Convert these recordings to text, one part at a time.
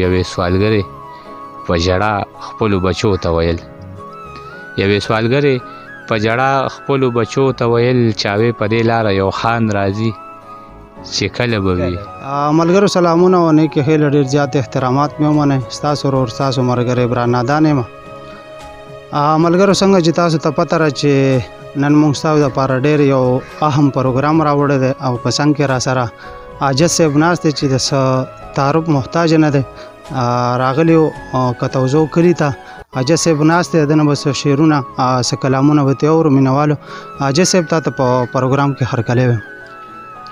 یوې سوالګرې په ژړا خپلو بچو ته ویل یوې سوالګرې په ژړا خپلو بچو ته ویل چاوې په دې لاره یو خان راځي چې کله به وي. ملګرو سلامونه او نیکې هیلې ډېر زیات احترامات مې ومنئ. ستاسو ورور ستاسو ملګری عمران نادان یم. ملګرو څنګه چې تاسو ته پته ده چې نن موږ ستاسو دپاره ډېر یو اهم پروګرام راوړی دی او په څنګ کې راسره عاجز صاحب ناست دی چې د څه تعارف محتاج نه دی. راغلی و که توضو کلي ته عاجز صاحب ناست دی، د نه به څه شعرونه څه کلامونه به ترې اورو مینوالو. عاجز صاحب تا ته په پروګرام کې هرکلی ویم.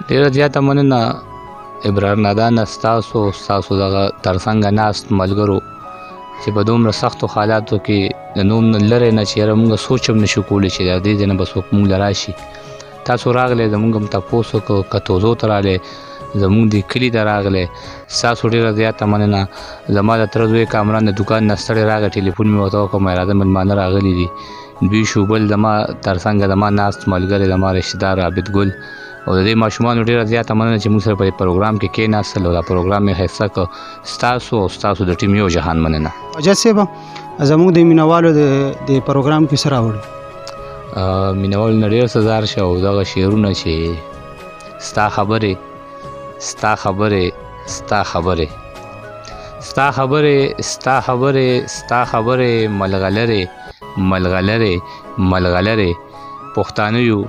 ډېره زیاته مننه عمران نادانه ستاسو دغه تر څنګه ناست ملګرو چې په دومره سختو حالاتو کې د نوم نه لرې نه چې یاره موږ سوچ هم نشو کولی چې د دې ځای نه به څوک موږ له راشي. تاسو راغلی زموږ هم تپوس وکړو، که توضو ته راغلی زموږ د کلي ته راغلی، ستاسو ډېره زیاته مننه. زما د تره زوی کامران د دوکان نه ستړی راغی، ټلیفون مې ورته وکړ راځه مېلمانه راغلي دي دوی شو. بل زما تر څنګه زما ناست ملګری زما رشتهدار عابد ګل او د دې ماشومانو ډېره زیاته مننه چې موږ سره په دې پروګرام کې کېناستل او دا پروګرام یې ښایسته کړ. ستاسو او ستاسو د ټیم یو جهان مننه. عاجز صاحب زموږ د مینوالو د پروګرام کې څه راوړي؟ مینوالو نه ډېر سزار شه او دغه شعرونه چې ستا خبرې ستا خبرې ستا خبرې ستا خبرې ستا خبرې ستا خبرې ملغلرې ملغلرې ملغلرې پښتانه یو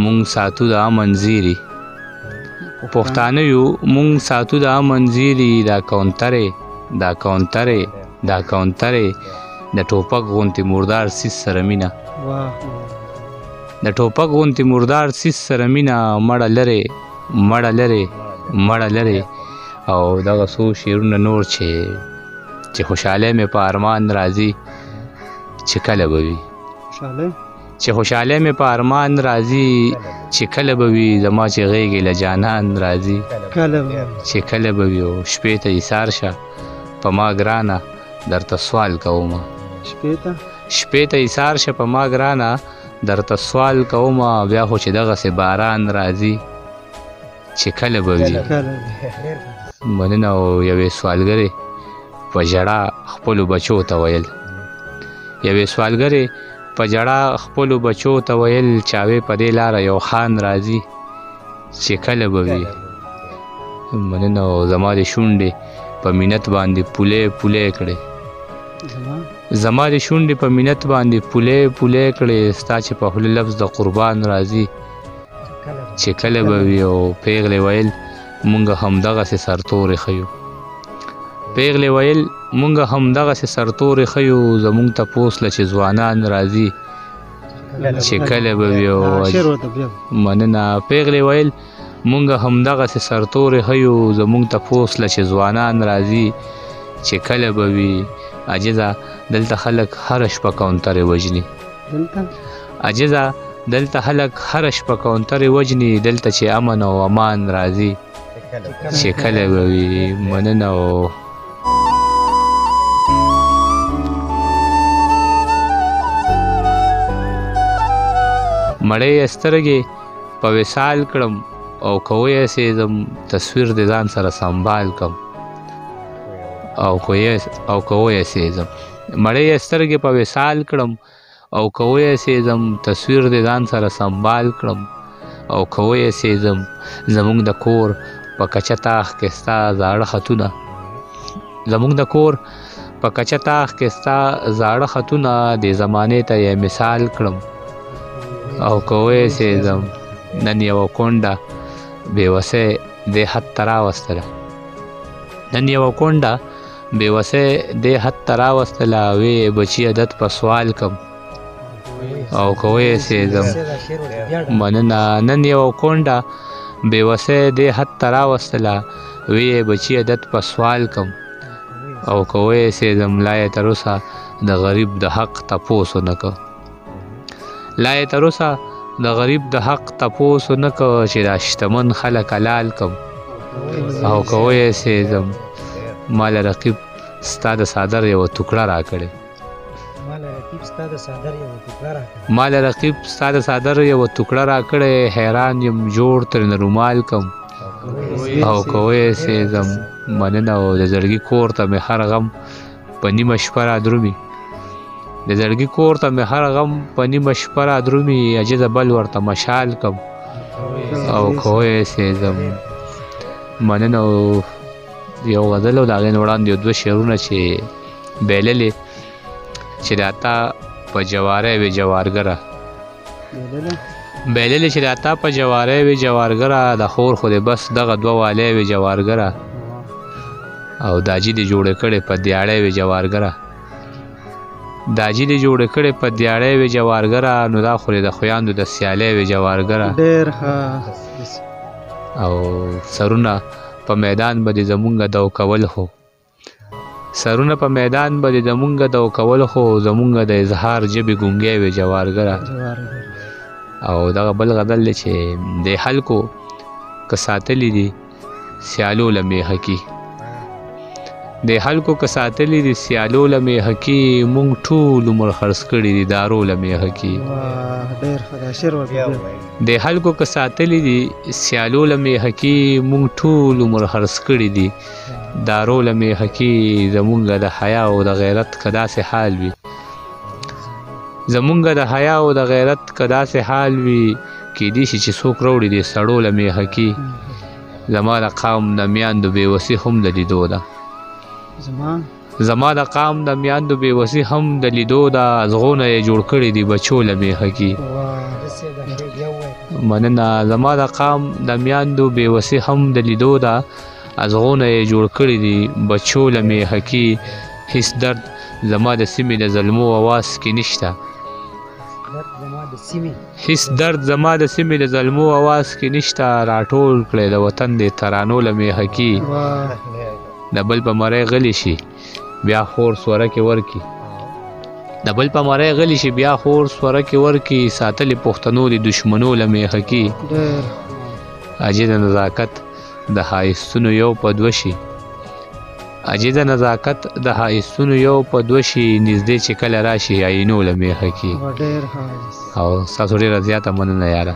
مونږ ساتو د امن زیري پښتانه یو مونږ ساتو د امن زیري دا کونترې دا کونترې دا کونترې د ټوپک غونتې مردار سیس سره مینه د ټوپک غونتې مردار سیس سره مینه مړه لرې مړه لرې مړه لرې او دغه څو شعرونه نور چې خوشحالی مې په ارمان راځي چې کله به وي چې خوشحالی مې په ارمان راځي چې کله به وي زما چې غېږې له جانان راځي چې کله به وي او شپې ته ایثار شه په ما ګرانه درته سوال کومه شپې ته ایثار شه په ما ګرانه درته سوال کومه بیا خو چې دغسې باران راځي چې کله به وي. مننه او یوې سوالګرې په ژړا خپلو بچو ته ویل یوې سوالګرې په ژړا خپلو بچو ته ویل چاوې په دې لاره یو خان راځي چې کله به وي. مننه او زما د شونډې په مینت باندې پولې پولې کړې زما د شونډې په مینت باندې پولې پولې کړې ستا چې په خوله لفظ د قربان راځي چې کله به وي. او پیغلې ویل مونږ همدغسې سرتورې ښیو پیغلې ویل مونږ همدغسې سرتورې ښیو زمونږ تپوس له چې ځوانان راځي چې کله به وي. مننه پیغلې ویل مونږ همدغسې سرتورې ښیو زمونږ تپوس له چې ځوانان راځي چې کله به وي. عاجزه دلته خلک هره شپه کونترې وژني عاجزه دلته خلک هره شپه کونترې وژني دلته چې امن او امان راځي چې کله به وي. مننه او مړې سترګې په وصال کړم او که ویسېږم تصویر د ځان سره سنبال کړم او که ویسېږم مړې سترګې په وصال کړم او که ویسېږم تصویر د ځان سره سنبال کړم او که ویسېږم زموږ د کور په کچه تاخ کې ستا زاړه خطونه زموږ د کور په کچه تاخ کې ستا زاړه خطونه د زمانې ته یې مثال کړم او که ویسېږم نن یوه کونډه بېوسۍ دې حد ته راوستله نن یوه کونډه بېوسۍ دې حد ته راوستله ویې بچي عدد په سوال کم او که ویسېږم مننه نن یوه کونډه بېوسۍ دې حد ته راوستله ویې بچي عدد په سوال کم او که ویسېږم لا یې تر اوسه د غریب د حق تپوس ونه که لا یې تر اوسه د غریب د حق تپوس ونه که چې دا شتمن خلک حلال کم او که ویسېږم ما له رقیب ستا د څادر یوه ټوکړه راکړې ما له رقیب ستا د څادر یوه ټوکړه راکړې حیران یم جوړ ترېنه رومال کم او که ویسېږم مننه او د زړګي کور ته مې هر غم په نیمه شپه را درومي د زړګي کور ته مې هر غم په نیمه شپه را درومي عجیزه بل ورته مشال کم او کوی سېزم مننه او یو غزل او د هغې نه وړاندې یو دوه شعرونه چې بیللې چې د اتا په جواری وې جوارګره بیللې چې د اتا په جواری وې جوارګره د خور خو دې بس دغه دوه والی وې جوارګره او داجي دې جوړې کړې په دیاړی وې جوارګره داجي دې جوړې کړې په دیاړی وې جوارګره نو دا خو د خویاندو د سیالی وې جوارګره او سرونه په میدان به دې زمونږ دو کول خو سرونه په میدان به دې زمونږ دو کول خو زمونږ د اظهار ژبې ګونګی وې جوارګره او دغه بل غزل دی چې د خلکو که ساتلی دي سیالو له میخکي د خلکو که ساتلی دي سیالو له میخکي مونږ ټول عمر خرڅ کړي دي دارو له میخکي د خلکو که ساتلی دي سیالو له میخکي مونږ ټول عمر خرڅ کړي دي دارو له میخکي زمونږ د حیا او د غیرت که داسې حال وي زمونږ د حیا او د غیرت که داسې حال وي کیدای شي چې څوک راوړي دې سړو له میخکي زما د قام د میاندو بېوسي هم د لیدو ده زما د قام د میاندو بېوسي هم د لیدو ده ازغونه یې جوړ کړي دي بچو له میخکي مننه زما د قام د میاندو بېوسي هم د لیدو ده ازغونه یې جوړ کړي دي بچو له میخکي هیڅ درد زما د سیمې د ظلمو اواز کې نشته هیڅ درد زما د سیمې د ظلمو اواز کې نشته راټول کړی د وطن د ترانو له میخکي د بل په مرۍ غلی شي بیا خور سوره کې ورکي د بل په مرۍ غلی شي بیا خور سوره کې ورکي ساتلې پښتنو د دشمنو له میخکي عجیزه نزاکت د ښایستونو یو په دوه شي عجیزه نزاکت د ښایستونو یو په دوه شي نږدې چې کله راشي عینو له میخکي او ستاسو ډېره زیاته مننه یاره